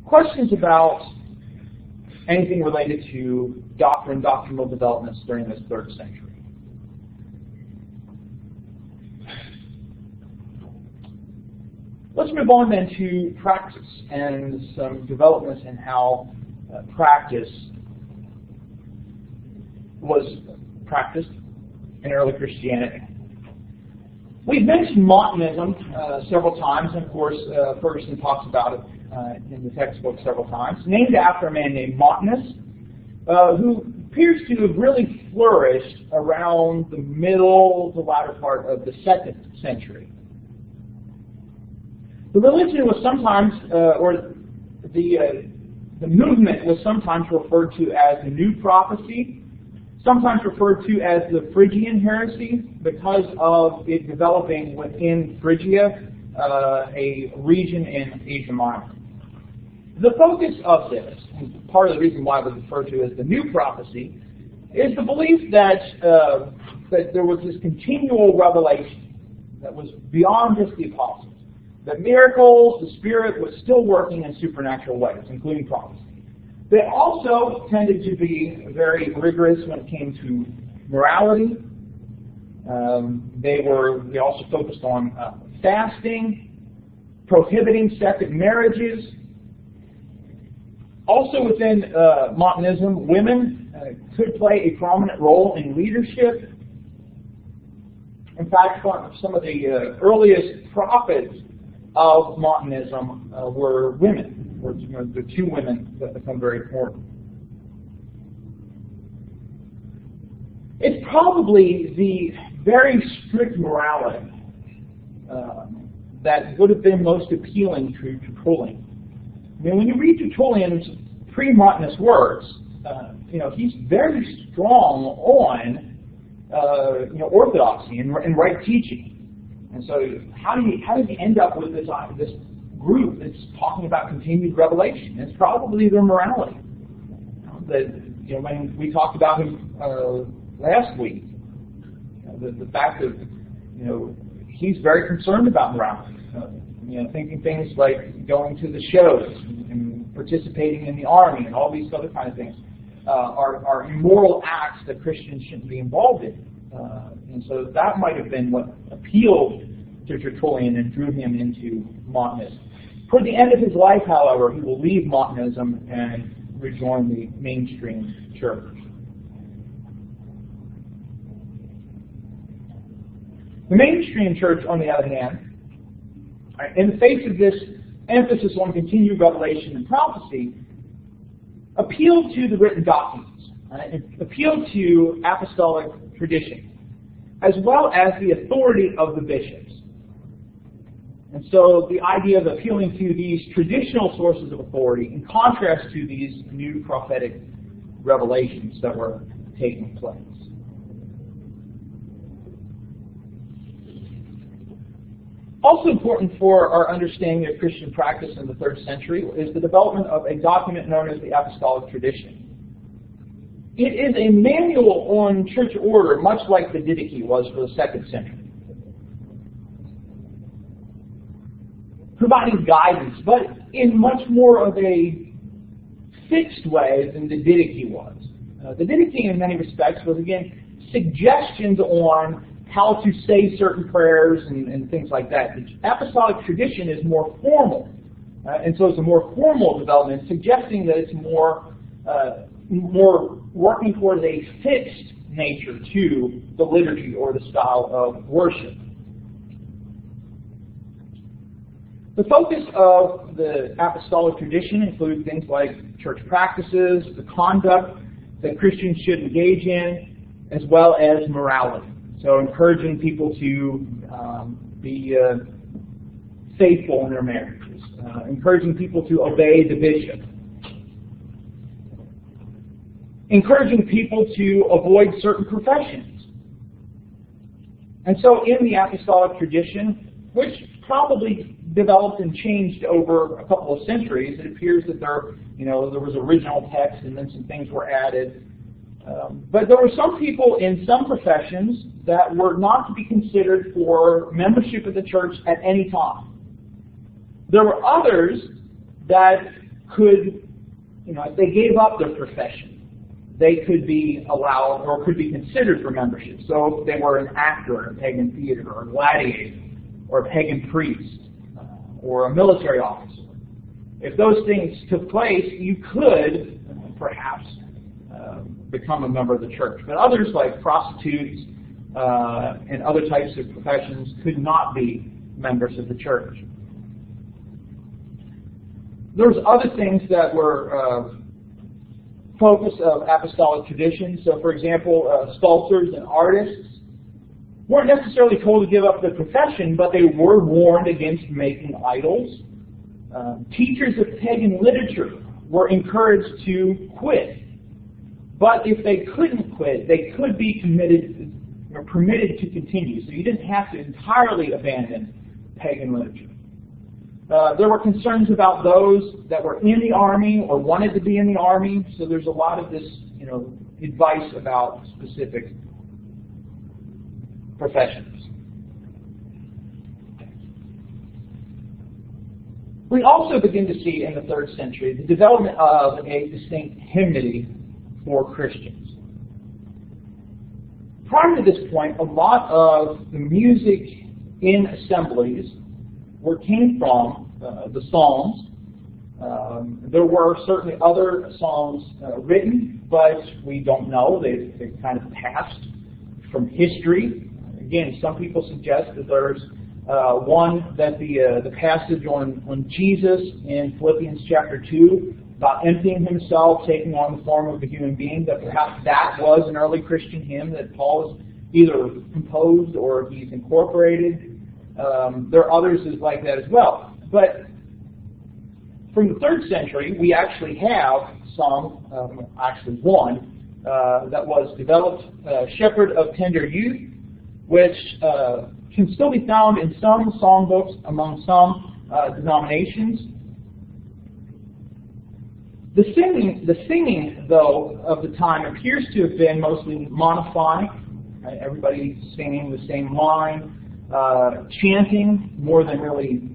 questions about anything related to doctrine, doctrinal developments during this 3rd century. Let's move on then to practice and some developments in how practice was practiced in early Christianity. We've mentioned Montanism several times, and of course Ferguson talks about it in the textbook several times, named after a man named Montanus, who appears to have really flourished around the middle to latter part of the 2nd century. The religion was sometimes, or the movement was sometimes referred to as the New Prophecy, sometimes referred to as the Phrygian heresy because of it developing within Phrygia, a region in Asia Minor. The focus of this, and part of the reason why it was referred to as the New Prophecy, is the belief that there was this continual revelation that was beyond just the apostles. That miracles, the Spirit was still working in supernatural ways, including prophecy. They also tended to be very rigorous when it came to morality. They also focused on fasting, prohibiting second marriages. Also within Montanism, women could play a prominent role in leadership. In fact, some of the earliest prophets of Montanism were women. The 2 women that become very important. It's probably the very strict morality that would have been most appealing to Tertullian. I mean, when you read Tertullian's pre-Montanist works, he's very strong on orthodoxy and right teaching. And so, how does he end up with this group that's talking about continued revelation? It's probably their morality. When we talked about him last week, the fact that he's very concerned about morality. Thinking things like going to the shows and participating in the army and all these other kind of things are immoral acts that Christians shouldn't be involved in. And so that might have been what appealed to Tertullian and drew him into Montanism. Toward the end of his life, however, he will leave Montanism and rejoin the mainstream church. The mainstream church, on the other hand, in the face of this emphasis on continued revelation and prophecy, appealed to the written documents, appealed to apostolic tradition, as well as the authority of the bishops. And so the idea of appealing to these traditional sources of authority in contrast to these new prophetic revelations that were taking place. Also important for our understanding of Christian practice in the 3rd century is the development of a document known as the Apostolic Tradition. It is a manual on church order, much like the Didache was for the 2nd century. Providing guidance, but in much more of a fixed way than the Didache was. The Didache, in many respects, was, again, suggestions on how to say certain prayers and things like that. The Apostolic Tradition is more formal, and so it's a more formal development, suggesting that it's more working towards a fixed nature to the liturgy or the style of worship. The focus of the Apostolic Tradition includes things like church practices, the conduct that Christians should engage in, as well as morality. So encouraging people to be faithful in their marriages, encouraging people to obey the bishop, encouraging people to avoid certain professions. And so in the Apostolic Tradition, which probably developed and changed over a couple of centuries, it appears that there was original text and then some things were added. But there were some people in some professions that were not to be considered for membership of the church at any time. There were others that could, if they gave up their profession, they could be allowed or could be considered for membership. So if they were an actor in a pagan theater, or a gladiator, or a pagan priest, or a military officer, if those things took place, you could perhaps become a member of the church. But others, like prostitutes and other types of professions, could not be members of the church. There's other things that were focus of apostolic tradition. So, for example, sculptors and artists weren't necessarily told to give up their profession, but they were warned against making idols. Teachers of pagan literature were encouraged to quit. But if they couldn't quit, they could be committed or permitted to continue. So you didn't have to entirely abandon pagan literature. There were concerns about those that were in the army or wanted to be in the army. So there's a lot of this, advice about specific professions. We also begin to see in the 3rd century the development of a distinct hymnody for Christians. Prior to this point, a lot of the music in assemblies came from the Psalms. There were certainly other songs written, but we don't know. They've kind of passed from history. Again, some people suggest that there's one that the passage on Jesus in Philippians chapter 2 about emptying himself, taking on the form of a human being, that perhaps that was an early Christian hymn that Paul has either composed or he's incorporated. There are others like that as well. But from the 3rd century, we actually have one that was developed, Shepherd of Tender Youth, which can still be found in some songbooks among some denominations. The singing, though, of the time appears to have been mostly monophonic. Right? Everybody singing the same line, chanting more than really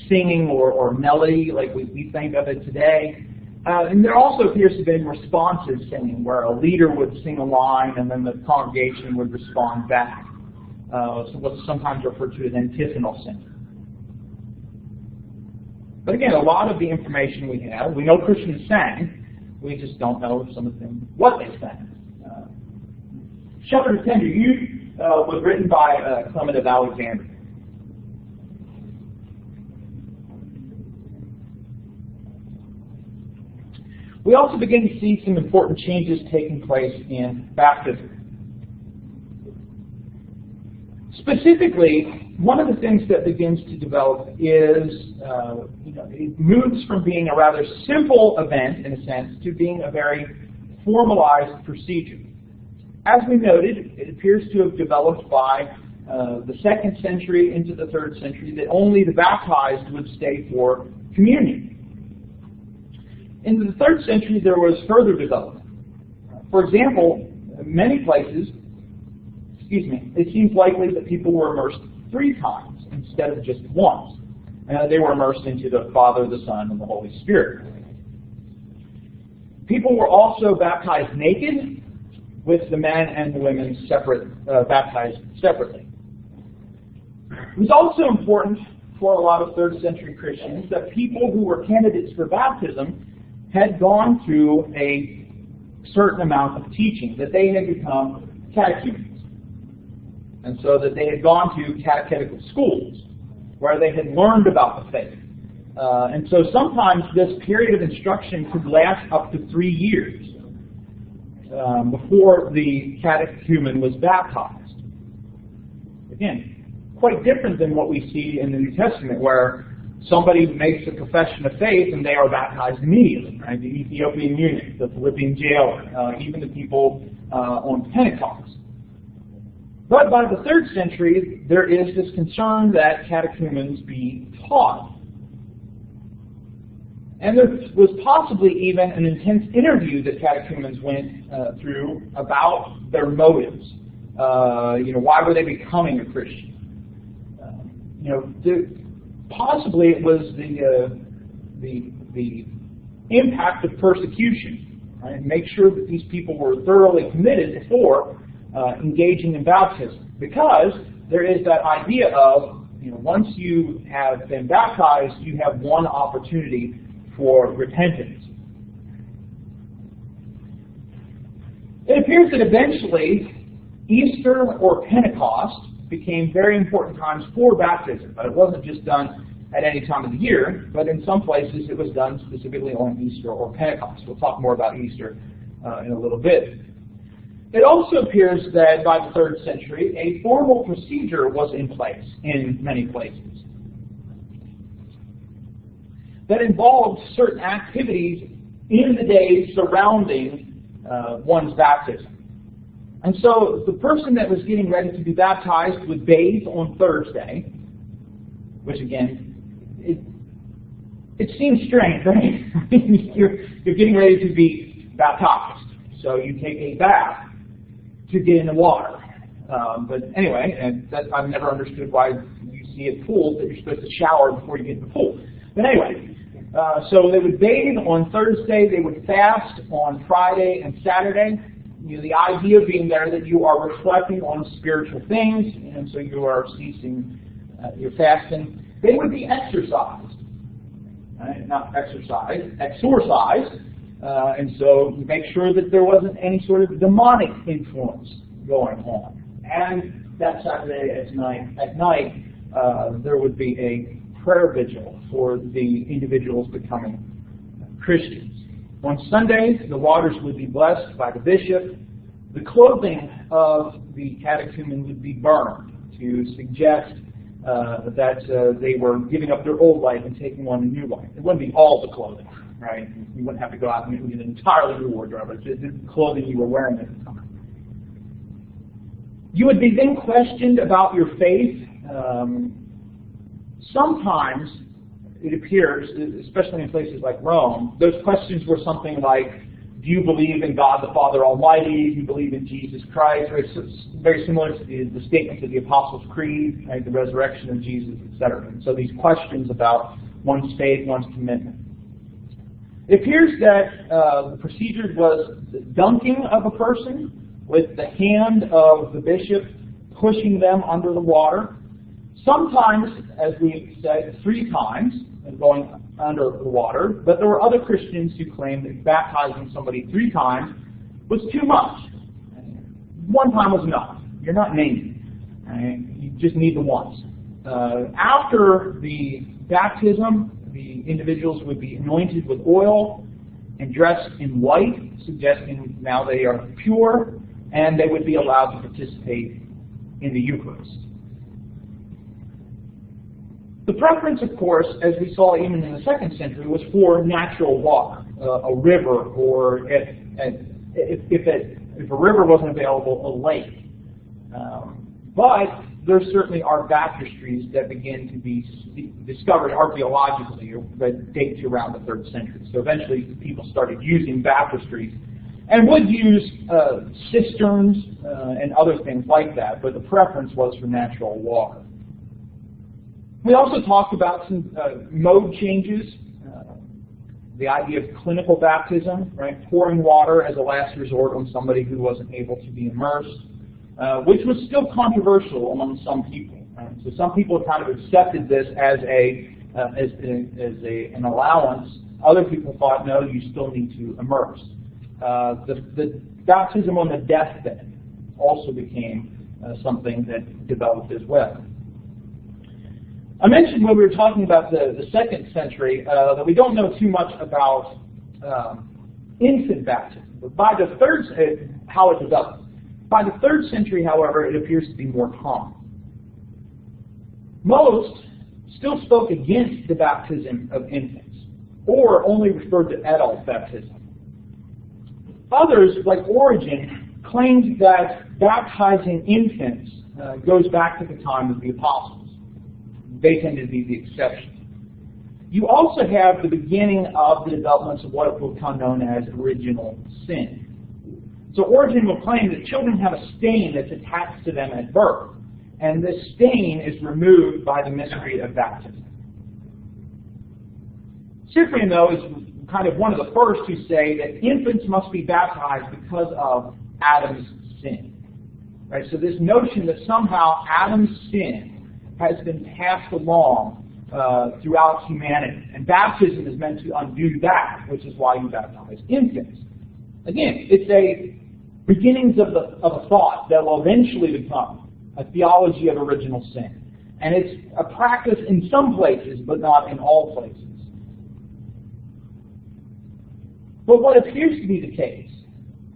singing or melody like we think of it today. And there also appears to have been responsive singing, where a leader would sing a line and then the congregation would respond back. So what's sometimes referred to as antiphonal singing. But again, a lot of the information we have, we know Christians sang, we just don't know some of them, what they sang. Shepherd of Tender Youth was written by Clement of Alexandria. We also begin to see some important changes taking place in baptism. Specifically, one of the things that begins to develop is it moves from being a rather simple event, in a sense, to being a very formalized procedure. As we noted, it appears to have developed by the 2nd century into the 3rd century that only the baptized would stay for communion. In the 3rd century, there was further development. For example, in many places, it seems likely that people were immersed 3 times instead of just once. They were immersed into the Father, the Son, and the Holy Spirit. People were also baptized naked, with the men and the women baptized separately. It was also important for a lot of 3rd century Christians that people who were candidates for baptism had gone through a certain amount of teaching, that they had become catechumens. And so that they had gone to catechetical schools where they had learned about the faith. And so sometimes this period of instruction could last up to 3 years before the catechumen was baptized. Again, quite different than what we see in the New Testament, where somebody makes a profession of faith and they are baptized immediately. Right? The Ethiopian eunuch, the Philippian jailer, even the people on Pentecost. But by the 3rd century, there is this concern that catechumens be taught. And there was possibly even an intense interview that catechumens went through about their motives. Why were they becoming a Christian? Possibly it was the impact of persecution. Right? Make sure that these people were thoroughly committed before engaging in baptism, because there is that idea of, once you have been baptized, you have one opportunity for repentance. It appears that eventually Easter or Pentecost became very important times for baptism, but it wasn't just done at any time of the year, but in some places it was done specifically on Easter or Pentecost. We'll talk more about Easter in a little bit. It also appears that by the 3rd century, a formal procedure was in place in many places that involved certain activities in the days surrounding one's baptism. And so the person that was getting ready to be baptized would bathe on Thursday, which again, it seems strange, right? You're getting ready to be baptized, so you take a bath to get in the water. But anyway, I've never understood why you see at pools that you're supposed to shower before you get in the pool. But anyway, so they would bathe on Thursday, they would fast on Friday and Saturday. The idea being there that you are reflecting on spiritual things, and so you are ceasing your fasting. They would be exercised, right? Not exorcised, and so make sure that there wasn't any sort of demonic influence going on. And that Saturday at night, there would be a prayer vigil for the individuals becoming Christians. On Sundays, the waters would be blessed by the bishop. The clothing of the catechumen would be burned to suggest that they were giving up their old life and taking on a new life. It wouldn't be all the clothing, right? You wouldn't have to go out and get an entirely new wardrobe. It's just the clothing you were wearing at the time. You would be then questioned about your faith. Sometimes it appears, especially in places like Rome, those questions were something like, do you believe in God the Father Almighty? Do you believe in Jesus Christ? Very similar to the statements of the Apostles' Creed, right? The resurrection of Jesus, etc. And so these questions about one's faith, one's commitment. It appears that the procedure was the dunking of a person with the hand of the bishop pushing them under the water. Sometimes, as we said, 3 times, going under the water, but there were other Christians who claimed that baptizing somebody 3 times was too much. 1 time was enough. You're not naming. Right? You just need the once. After the baptism, the individuals would be anointed with oil and dressed in white, suggesting now they are pure, and they would be allowed to participate in the Eucharist. The preference, of course, as we saw even in the 2nd century, was for natural water, a river, or if a river wasn't available, a lake. But there certainly are baptistries that begin to be discovered archaeologically that date to around the 3rd century. So eventually people started using baptistries and would use cisterns and other things like that, but the preference was for natural water. We also talked about some mode changes, the idea of clinical baptism, right? Pouring water as a last resort on somebody who wasn't able to be immersed, which was still controversial among some people. Right? So some people kind of accepted this as an allowance. Other people thought, no, you still need to immerse. The baptism on the deathbed also became something that developed as well. I mentioned when we were talking about the 2nd century that we don't know too much about infant baptism, but by the 3rd, how it developed. By the 3rd century, however, it appears to be more common. Most still spoke against the baptism of infants, or only referred to adult baptism. Others, like Origen, claimed that baptizing infants goes back to the time of the apostles. They tend to be the exception. You also have the beginning of the developments of what will become known as original sin. So Origen will claim that children have a stain that's attached to them at birth, and this stain is removed by the mystery of baptism. Cyprian, though, is kind of one of the first who say that infants must be baptized because of Adam's sin. Right? So this notion that somehow Adam's sin has been passed along throughout humanity, and baptism is meant to undo that, which is why you baptize infants. Again, it's a beginnings of a thought that will eventually become a theology of original sin. And it's a practice in some places, but not in all places. But what appears to be the case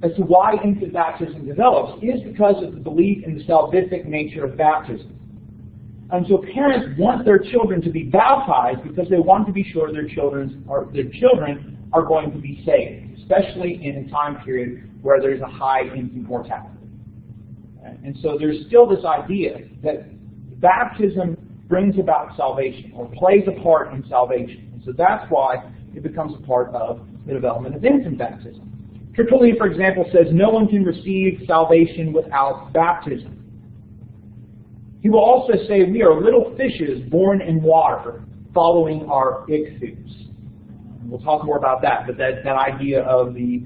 as to why infant baptism develops is because of the belief in the salvific nature of baptism. And so parents want their children to be baptized because they want to be sure their children are going to be saved, especially in a time period where there's a high infant mortality. And so there's still this idea that baptism brings about salvation or plays a part in salvation. And so that's why it becomes a part of the development of infant baptism. Tertullian, for example, says no one can receive salvation without baptism. He will also say we are little fishes born in water following our ichthus. We'll talk more about that, but that idea of the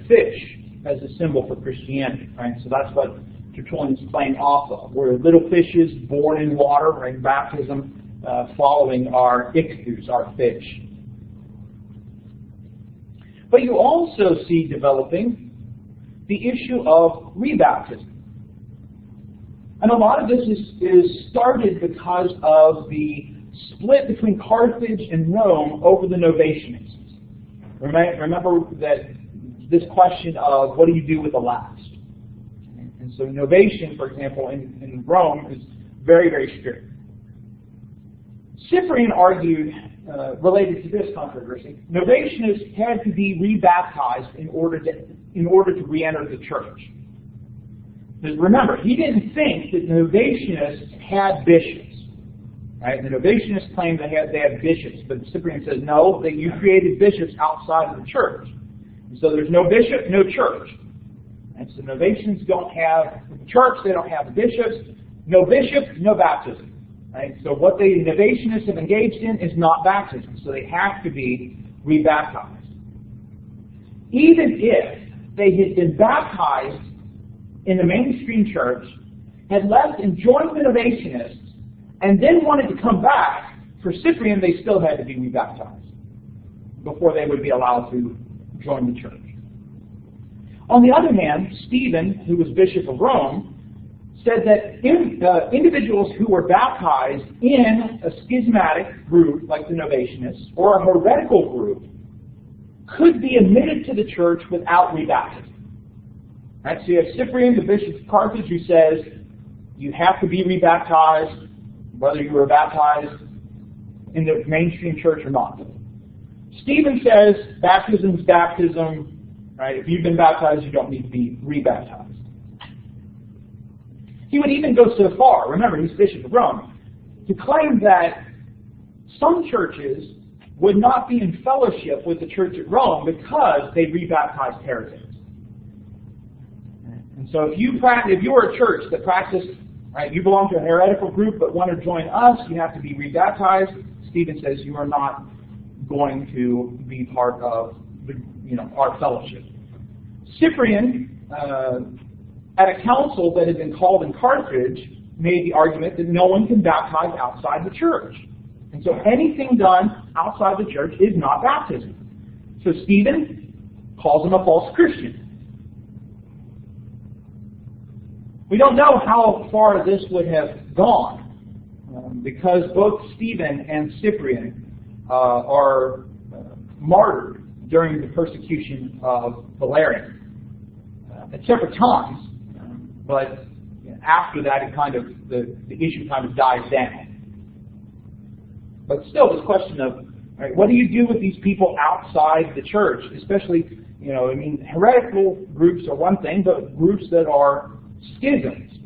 fish as a symbol for Christianity, right? So that's what Tertullian's playing off of. We're little fishes born in water, right? Baptism following our ichthus, our fish. But you also see developing the issue of rebaptism. And a lot of this is started because of the split between Carthage and Rome over the Novatianists. Remember that this question of what do you do with the last? And so Novatian, for example, in Rome is very, very strict. Cyprian argued, related to this controversy, Novatianists had to be rebaptized in order to re-enter the church. Because remember, he didn't think that the Novatianists had bishops. Right? The Novatianists claimed they had bishops, but Cyprian says, no, that you created bishops outside of the church. And so there's no bishop, no church. And so Novatians don't have the church, they don't have the bishops. No bishop, no baptism. Right? So what the Novatianists have engaged in is not baptism, so they have to be rebaptized. Even if they had been baptized in the mainstream church, had left and joined the Novatianists, and then wanted to come back, for Cyprian they still had to be rebaptized before they would be allowed to join the church. On the other hand, Stephen, who was Bishop of Rome, said that individuals who were baptized in a schismatic group like the Novatianists or a heretical group could be admitted to the church without rebaptism. Right? So you have Cyprian, the Bishop of Carthage, who says you have to be rebaptized whether you were baptized in the mainstream church or not. Stephen says baptism is baptism. Right? If you've been baptized, you don't need to be rebaptized. He would even go so far, remember he's Bishop of Rome, to claim that some churches would not be in fellowship with the church at Rome because they rebaptized heretics. And so if you were a church that practiced, right, you belong to a heretical group but want to join us, you have to be rebaptized. Stephen says you are not going to be part of our fellowship. Cyprian, at a council that had been called in Carthage, made the argument that no one can baptize outside the church. And so anything done outside the church is not baptism. So Stephen calls him a false Christian. We don't know how far this would have gone because both Stephen and Cyprian are martyred during the persecution of Valerian at separate times, but after that the issue kind of dies down. But still, this question of what do you do with these people outside the church, especially heretical groups are one thing, but groups that are schisms,